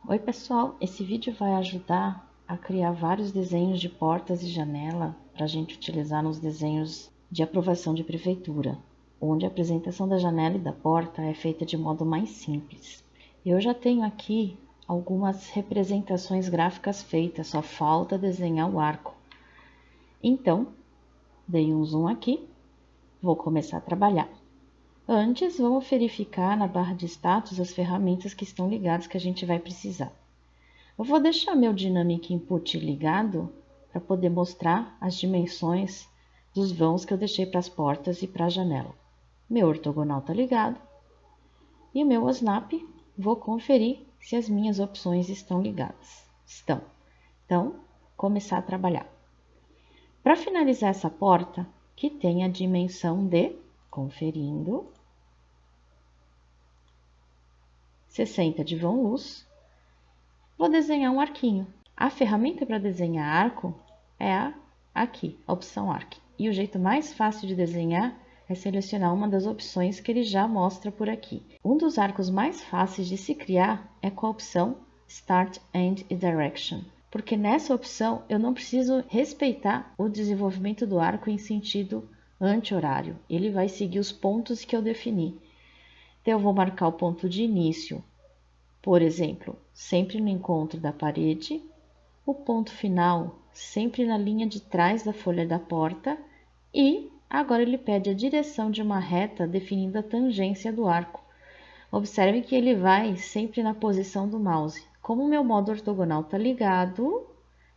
Oi pessoal, esse vídeo vai ajudar a criar vários desenhos de portas e janela para a gente utilizar nos desenhos de aprovação de prefeitura, onde a apresentação da janela e da porta é feita de modo mais simples. Eu já tenho aqui algumas representações gráficas feitas, só falta desenhar o arco. Então, dei um zoom aqui, vou começar a trabalhar. Antes, vamos verificar na barra de status as ferramentas que estão ligadas que a gente vai precisar. Eu vou deixar meu Dynamic Input ligado para poder mostrar as dimensões dos vãos que eu deixei para as portas e para a janela. Meu ortogonal está ligado e o meu Snap, vou conferir se as minhas opções estão ligadas. Estão. Então, começar a trabalhar. Para finalizar essa porta, que tem a dimensão de, conferindo, 60 de vão luz, vou desenhar um arquinho. A ferramenta para desenhar arco é aqui, a opção Arc. E o jeito mais fácil de desenhar é selecionar uma das opções que ele já mostra por aqui. Um dos arcos mais fáceis de se criar é com a opção Start, End e Direction, porque nessa opção eu não preciso respeitar o desenvolvimento do arco em sentido anti-horário. Ele vai seguir os pontos que eu defini. Então, eu vou marcar o ponto de início, por exemplo, sempre no encontro da parede, o ponto final sempre na linha de trás da folha da porta e agora ele pede a direção de uma reta definindo a tangência do arco. Observe que ele vai sempre na posição do mouse. Como o meu modo ortogonal está ligado,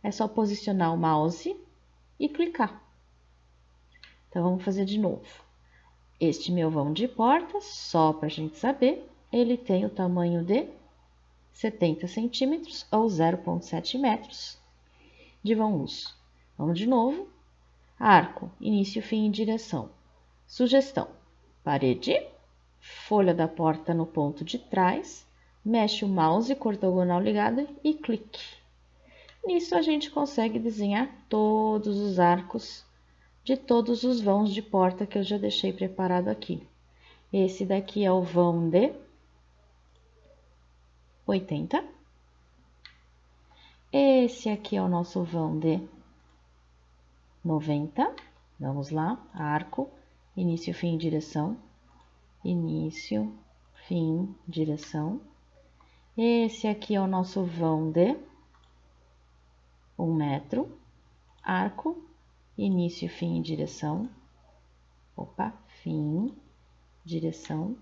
é só posicionar o mouse e clicar. Então, vamos fazer de novo. Este meu vão de porta, só para a gente saber, ele tem o tamanho de 70 centímetros ou 0,7 metros de vão luz. Vamos de novo. Arco, início, fim e direção. Sugestão: parede, folha da porta no ponto de trás, mexe o mouse com o ortogonal ligado e clique. Nisso a gente consegue desenhar todos os arcos de todos os vãos de porta que eu já deixei preparado aqui. Esse daqui é o vão de 80. Esse aqui é o nosso vão de 90. Vamos lá, arco, início, fim, direção. Início, fim, direção. Esse aqui é o nosso vão de 1 metro. Arco, início, fim e direção. Opa, fim, direção.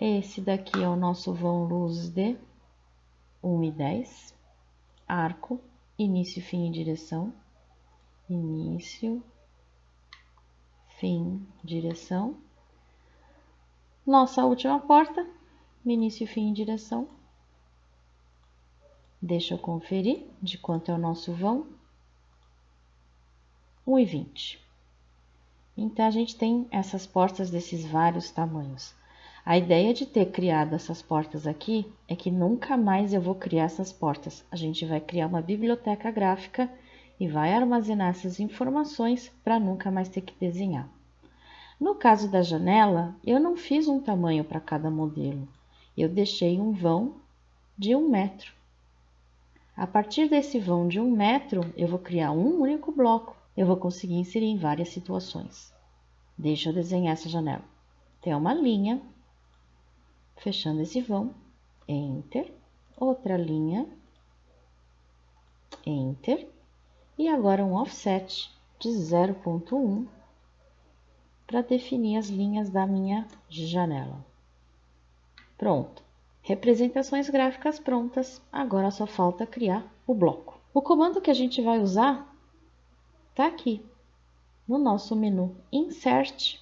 Esse daqui é o nosso vão luz de 1,10. Arco, início, fim e direção. Início, fim, direção. Nossa última porta, início, fim e direção. Deixa eu conferir de quanto é o nosso vão. 1,20. Então, a gente tem essas portas desses vários tamanhos. A ideia de ter criado essas portas aqui é que nunca mais eu vou criar essas portas. A gente vai criar uma biblioteca gráfica e vai armazenar essas informações para nunca mais ter que desenhar. No caso da janela, eu não fiz um tamanho para cada modelo. Eu deixei um vão de 1 metro. A partir desse vão de 1 metro, eu vou criar um único bloco. Eu vou conseguir inserir em várias situações. Deixa eu desenhar essa janela. Tem uma linha, fechando esse vão, Enter, outra linha, Enter, e agora um offset de 0,1 para definir as linhas da minha janela. Pronto. Representações gráficas prontas, agora só falta criar o bloco. O comando que a gente vai usar está aqui, no nosso menu Insert,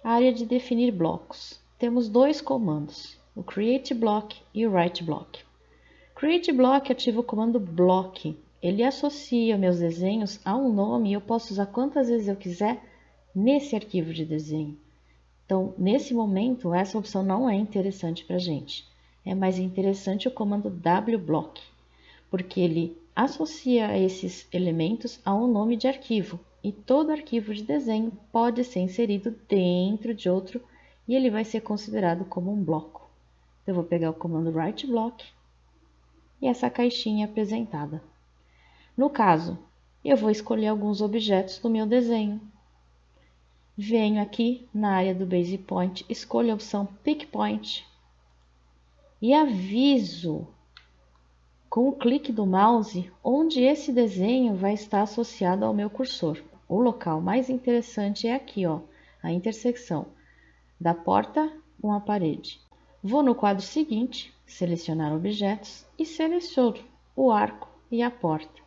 área de definir blocos. Temos dois comandos, o Create Block e o Write Block. Create Block ativa o comando Block. Ele associa meus desenhos a um nome e eu posso usar quantas vezes eu quiser nesse arquivo de desenho. Então, nesse momento, essa opção não é interessante para a gente. É mais interessante o comando WBlock, porque ele associa esses elementos a um nome de arquivo. E todo arquivo de desenho pode ser inserido dentro de outro e ele vai ser considerado como um bloco. Então, eu vou pegar o comando Write Block e essa caixinha apresentada. No caso, eu vou escolher alguns objetos do meu desenho. Venho aqui na área do Base Point, escolho a opção Pick Point e aviso com o clique do mouse onde esse desenho vai estar associado ao meu cursor. O local mais interessante é aqui, ó, a intersecção da porta com a parede. Vou no quadro seguinte, selecionar objetos e seleciono o arco e a porta.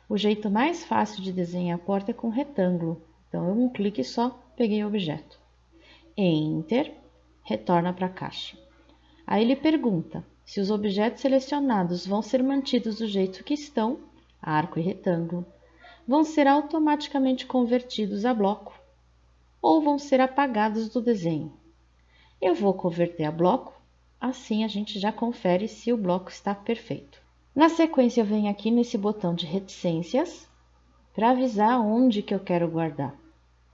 O jeito mais fácil de desenhar a porta é com retângulo, então um clique só, peguei o objeto. Enter, retorna para a caixa. Aí ele pergunta se os objetos selecionados vão ser mantidos do jeito que estão, arco e retângulo, vão ser automaticamente convertidos a bloco ou vão ser apagados do desenho. Eu vou converter a bloco, assim a gente já confere se o bloco está perfeito. Na sequência, eu venho aqui nesse botão de reticências para avisar onde que eu quero guardar.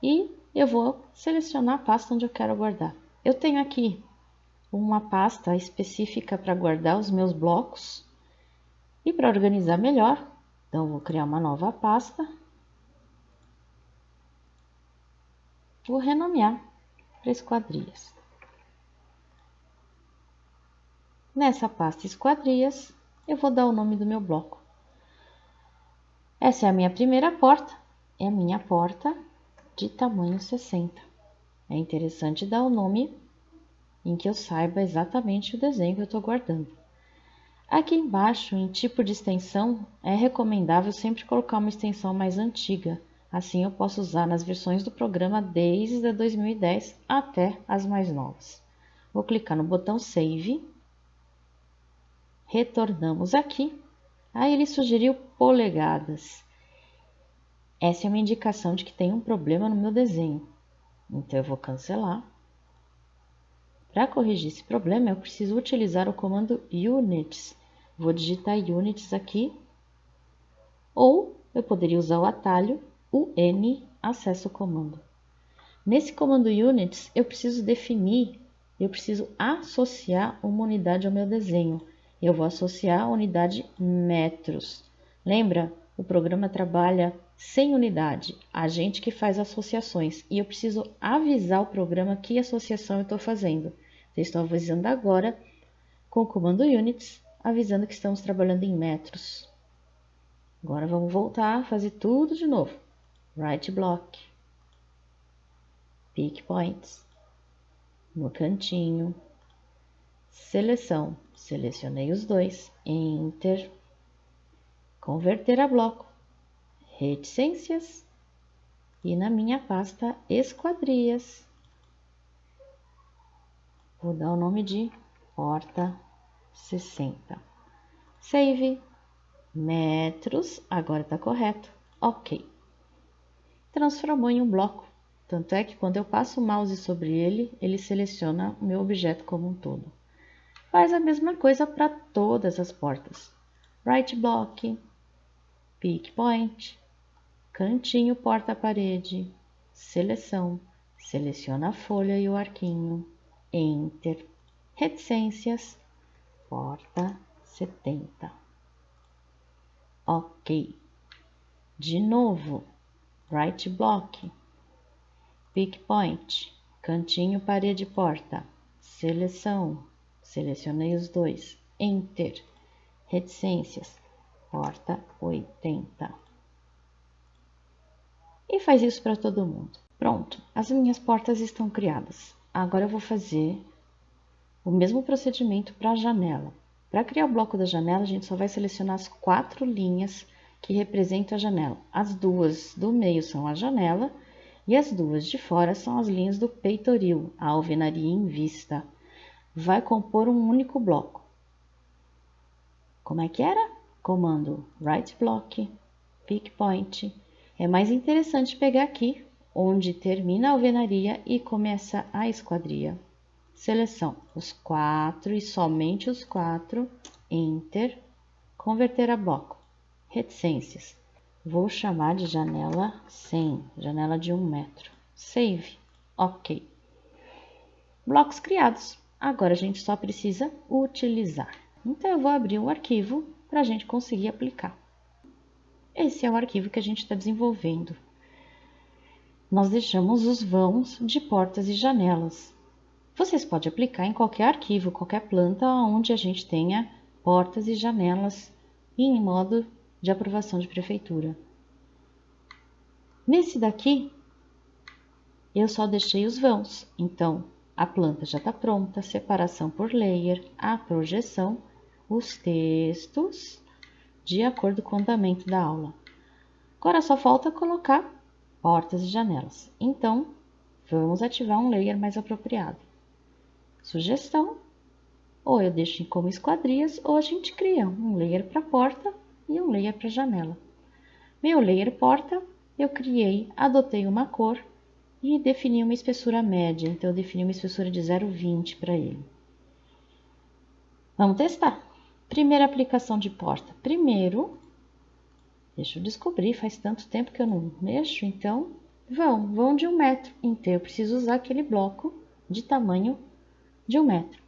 E eu vou selecionar a pasta onde eu quero guardar. Eu tenho aqui uma pasta específica para guardar os meus blocos. E para organizar melhor, então vou criar uma nova pasta. Vou renomear para esquadrias. Nessa pasta esquadrias, eu vou dar o nome do meu bloco. Essa é a minha primeira porta, é a minha porta de tamanho 60. É interessante dar o nome em que eu saiba exatamente o desenho que eu estou guardando. Aqui embaixo, em tipo de extensão, é recomendável sempre colocar uma extensão mais antiga. Assim eu posso usar nas versões do programa desde a 2010 até as mais novas. Vou clicar no botão Save. Retornamos aqui. Aí ele sugeriu polegadas. Essa é uma indicação de que tem um problema no meu desenho. Então eu vou cancelar. Para corrigir esse problema, eu preciso utilizar o comando Units. Vou digitar Units aqui. Ou eu poderia usar o atalho UN, acesso ao comando. Nesse comando Units, eu preciso associar uma unidade ao meu desenho. Eu vou associar a unidade metros. Lembra? O programa trabalha sem unidade, a gente que faz associações. E eu preciso avisar o programa que associação eu estou fazendo. Eu estou avisando agora com o comando Units, avisando que estamos trabalhando em metros. Agora vamos voltar a fazer tudo de novo. Write Block. Pick Points. No cantinho. Seleção. Selecionei os dois. Enter. Converter a bloco. Reticências. E na minha pasta esquadrias, vou dar o nome de porta 60. Save. Metros. Agora está correto. Ok. Transformou em um bloco. Tanto é que quando eu passo o mouse sobre ele, ele seleciona o meu objeto como um todo. Faz a mesma coisa para todas as portas. Write Block, Pick Point, cantinho porta-parede, seleção, seleciona a folha e o arquinho, Enter, reticências, porta 70. Ok. De novo, Write Block, Pick Point, cantinho parede porta, seleção, selecionei os dois, Enter, reticências, porta 80. E faz isso para todo mundo. Pronto, as minhas portas estão criadas. Agora eu vou fazer o mesmo procedimento para a janela. Para criar o bloco da janela, a gente só vai selecionar as 4 linhas que representam a janela. As 2 do meio são a janela e as 2 de fora são as linhas do peitoril, a alvenaria em vista. Vai compor um único bloco. Como é que era? Comando Write Block, Pick Point. É mais interessante pegar aqui, onde termina a alvenaria e começa a esquadria. Seleção, os 4 e somente os 4, Enter, converter a bloco, reticências. Vou chamar de janela 100, janela de 1 metro. Save, ok. Blocos criados. Agora a gente só precisa utilizar. Então eu vou abrir um arquivo para a gente conseguir aplicar. Esse é o arquivo que a gente está desenvolvendo. Nós deixamos os vãos de portas e janelas. Vocês podem aplicar em qualquer arquivo, qualquer planta onde a gente tenha portas e janelas em modo de aprovação de prefeitura. Nesse daqui, eu só deixei os vãos, então a planta já está pronta, separação por layer, a projeção, os textos, de acordo com o andamento da aula. Agora só falta colocar portas e janelas. Então, vamos ativar um layer mais apropriado. Sugestão, ou eu deixo como esquadrias, ou a gente cria um layer para porta e um layer para janela. Meu layer porta, eu criei, adotei uma cor e defini uma espessura média. Então, eu defini uma espessura de 0,20 para ele. Vamos testar. Primeira aplicação de porta. Primeiro, deixa eu descobrir, faz tanto tempo que eu não mexo, então, vão de 1 metro. Então, eu preciso usar aquele bloco de tamanho de 1 metro.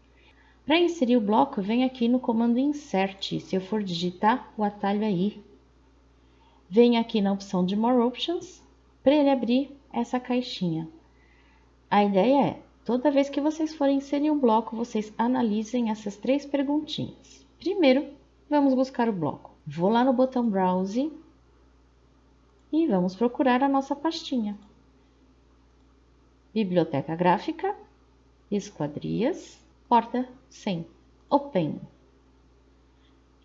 Para inserir o bloco, vem aqui no comando Insert. Se eu for digitar, o atalho aí. Vem aqui na opção de More Options, para ele abrir essa caixinha. A ideia é, toda vez que vocês forem inserir um bloco, vocês analisem essas 3 perguntinhas. Primeiro, vamos buscar o bloco. Vou lá no botão Browse e vamos procurar a nossa pastinha. Biblioteca Gráfica, Esquadrias, Porta 100, Open.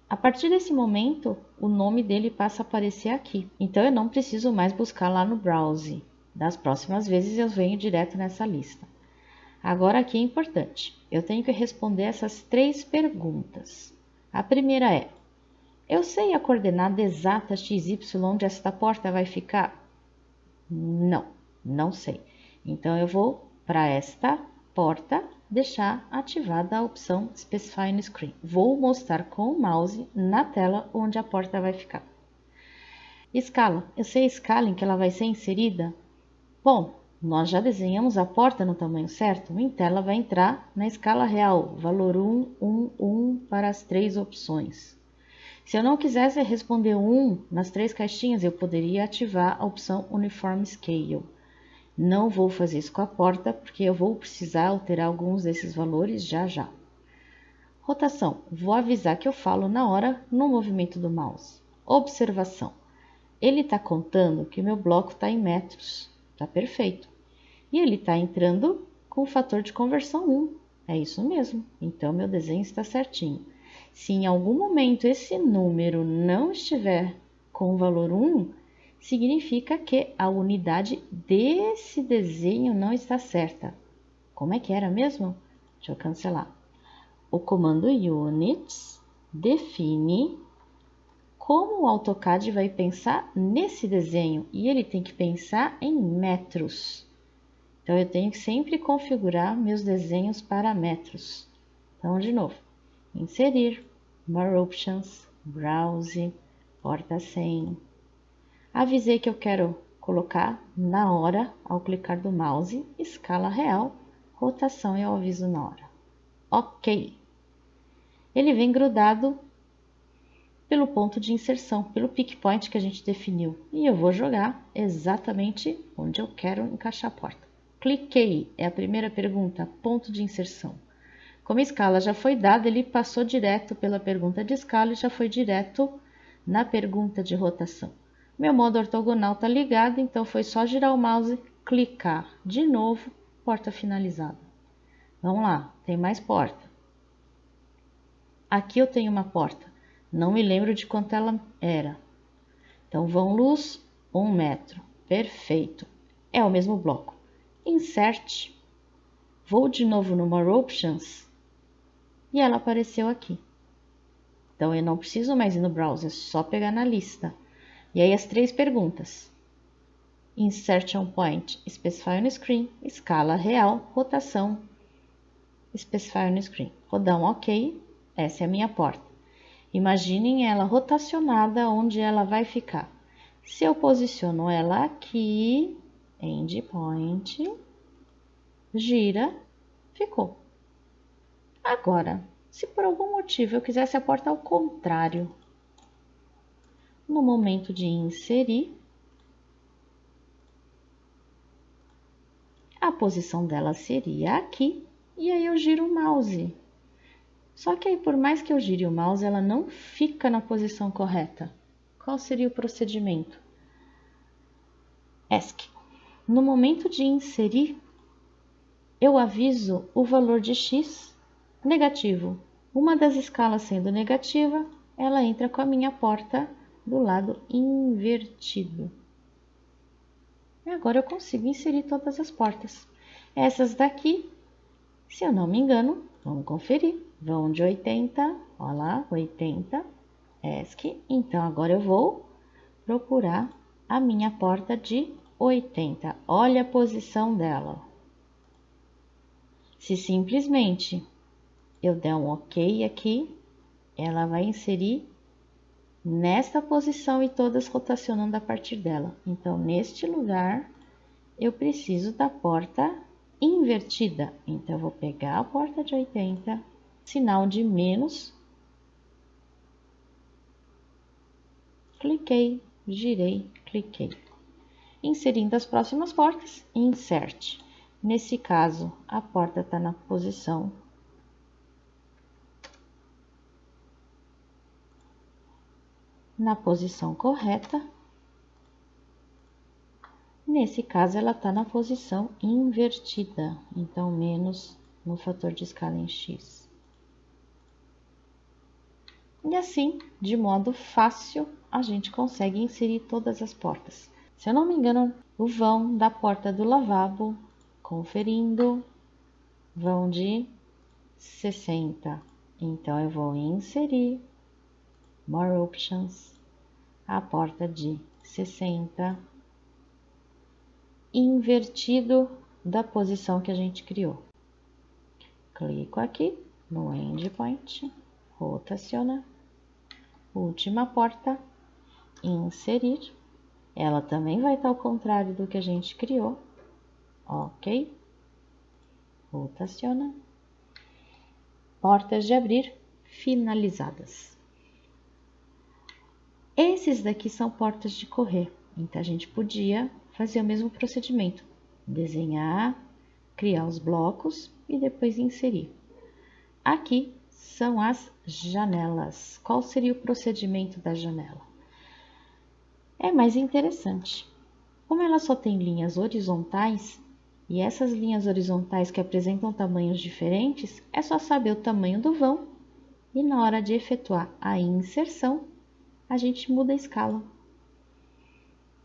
A partir desse momento, o nome dele passa a aparecer aqui. Então, eu não preciso mais buscar lá no Browse. Das próximas vezes, eu venho direto nessa lista. Agora, aqui é importante. Eu tenho que responder essas 3 perguntas. A primeira é: eu sei a coordenada exata XY onde esta porta vai ficar? Não, não sei. Então, eu vou para esta porta deixar ativada a opção Specify no Screen. Vou mostrar com o mouse na tela onde a porta vai ficar. Escala. Eu sei a escala em que ela vai ser inserida? Bom, nós já desenhamos a porta no tamanho certo, então ela vai entrar na escala real, valor 1, 1, 1 para as 3 opções. Se eu não quisesse responder 1 nas 3 caixinhas, eu poderia ativar a opção Uniform Scale. Não vou fazer isso com a porta, porque eu vou precisar alterar alguns desses valores já já. Rotação. Vou avisar que eu falo na hora no movimento do mouse. Observação. Ele está contando que o meu bloco está em metros. Está perfeito. E ele está entrando com o fator de conversão 1. É isso mesmo. Então, meu desenho está certinho. Se em algum momento esse número não estiver com o valor 1, significa que a unidade desse desenho não está certa. Como é que era mesmo? Deixa eu cancelar. O comando Units define como o AutoCAD vai pensar nesse desenho e ele tem que pensar em metros. Então, eu tenho que sempre configurar meus desenhos para metros. Então, de novo, inserir, More Options, Browse, Porta 100. Avisei que eu quero colocar na hora, ao clicar do mouse, escala real, rotação eu aviso na hora. Ok. Ele vem grudado pelo ponto de inserção, pelo pick point que a gente definiu. E eu vou jogar exatamente onde eu quero encaixar a porta. Cliquei, é a primeira pergunta, ponto de inserção. Como a escala já foi dada, ele passou direto pela pergunta de escala e já foi direto na pergunta de rotação. Meu modo ortogonal está ligado, então foi só girar o mouse, clicar de novo, porta finalizada. Vamos lá, tem mais porta. Aqui eu tenho uma porta, não me lembro de quanto ela era. Então, vão luz, 1 metro, perfeito. É o mesmo bloco. Insert, vou de novo no More Options e ela apareceu aqui. Então, eu não preciso mais ir no browser, é só pegar na lista. E aí as 3 perguntas. Insertion Point, Specify no Screen, escala real, rotação, Specify no Screen. Vou dar um OK, essa é a minha porta. Imaginem ela rotacionada onde ela vai ficar. Se eu posiciono ela aqui, Endpoint, gira, ficou. Agora, se por algum motivo eu quisesse a porta ao contrário, no momento de inserir, a posição dela seria aqui, e aí eu giro o mouse. Só que aí, por mais que eu gire o mouse, ela não fica na posição correta. Qual seria o procedimento? ESC. No momento de inserir, eu aviso o valor de x negativo. Uma das escalas sendo negativa, ela entra com a minha porta do lado invertido. E agora eu consigo inserir todas as portas. Essas daqui, se eu não me engano, vamos conferir, vão de 80, olha lá, 80, ESC. Então, agora eu vou procurar a minha porta de 80. Olha a posição dela. Se simplesmente eu der um OK aqui, ela vai inserir nesta posição e todas rotacionando a partir dela. Então, neste lugar, eu preciso da porta invertida. Então, eu vou pegar a porta de 80, sinal de menos, cliquei, girei, cliquei. Inserindo as próximas portas, insert. Nesse caso, a porta está na posição correta. Nesse caso, ela está na posição invertida, então menos no fator de escala em x. E assim, de modo fácil, a gente consegue inserir todas as portas. Se eu não me engano, o vão da porta do lavabo, conferindo, vão de 60. Então, eu vou inserir More Options, a porta de 60, invertido da posição que a gente criou. Clico aqui no Endpoint, rotaciona, última porta, inserir. Ela também vai estar ao contrário do que a gente criou. OK. Rotaciona. Portas de abrir finalizadas. Esses daqui são portas de correr. Então, a gente podia fazer o mesmo procedimento. Desenhar, criar os blocos e depois inserir. Aqui são as janelas. Qual seria o procedimento da janela? É mais interessante. Como ela só tem linhas horizontais, e essas linhas horizontais que apresentam tamanhos diferentes, é só saber o tamanho do vão e na hora de efetuar a inserção, a gente muda a escala.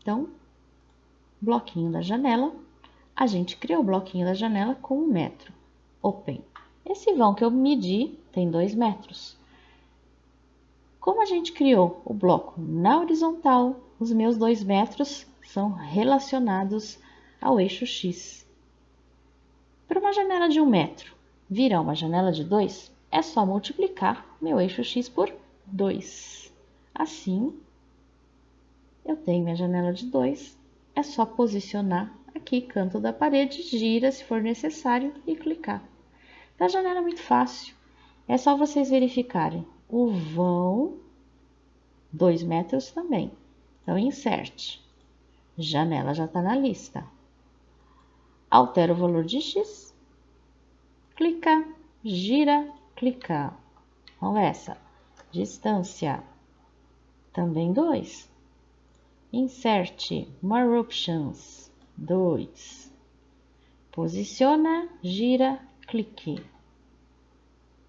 Então, bloquinho da janela, a gente criou o bloquinho da janela com 1 metro. Open. Esse vão que eu medi tem 2 metros. Como a gente criou o bloco na horizontal, os meus 2 metros são relacionados ao eixo X. Para uma janela de 1 metro virar uma janela de 2, é só multiplicar meu eixo X por 2. Assim, eu tenho minha janela de 2, é só posicionar aqui, canto da parede, gira se for necessário e clicar. Então, a janela é muito fácil, é só vocês verificarem o vão, 2 metros também. Então, insert, janela já está na lista. Altera o valor de X, clica, gira, clica. Então, essa, distância, também 2. Insert, More Options, 2. Posiciona, gira, clique.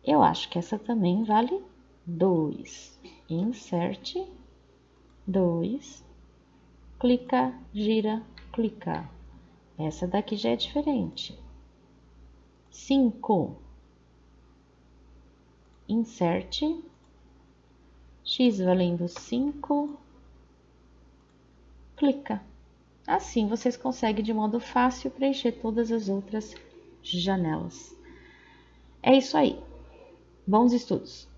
Eu acho que essa também vale 2. Insert, 2. Clica, gira, clica. Essa daqui já é diferente. 5. Insert, X valendo 5. Clica. Assim vocês conseguem de modo fácil preencher todas as outras janelas. É isso aí. Bons estudos!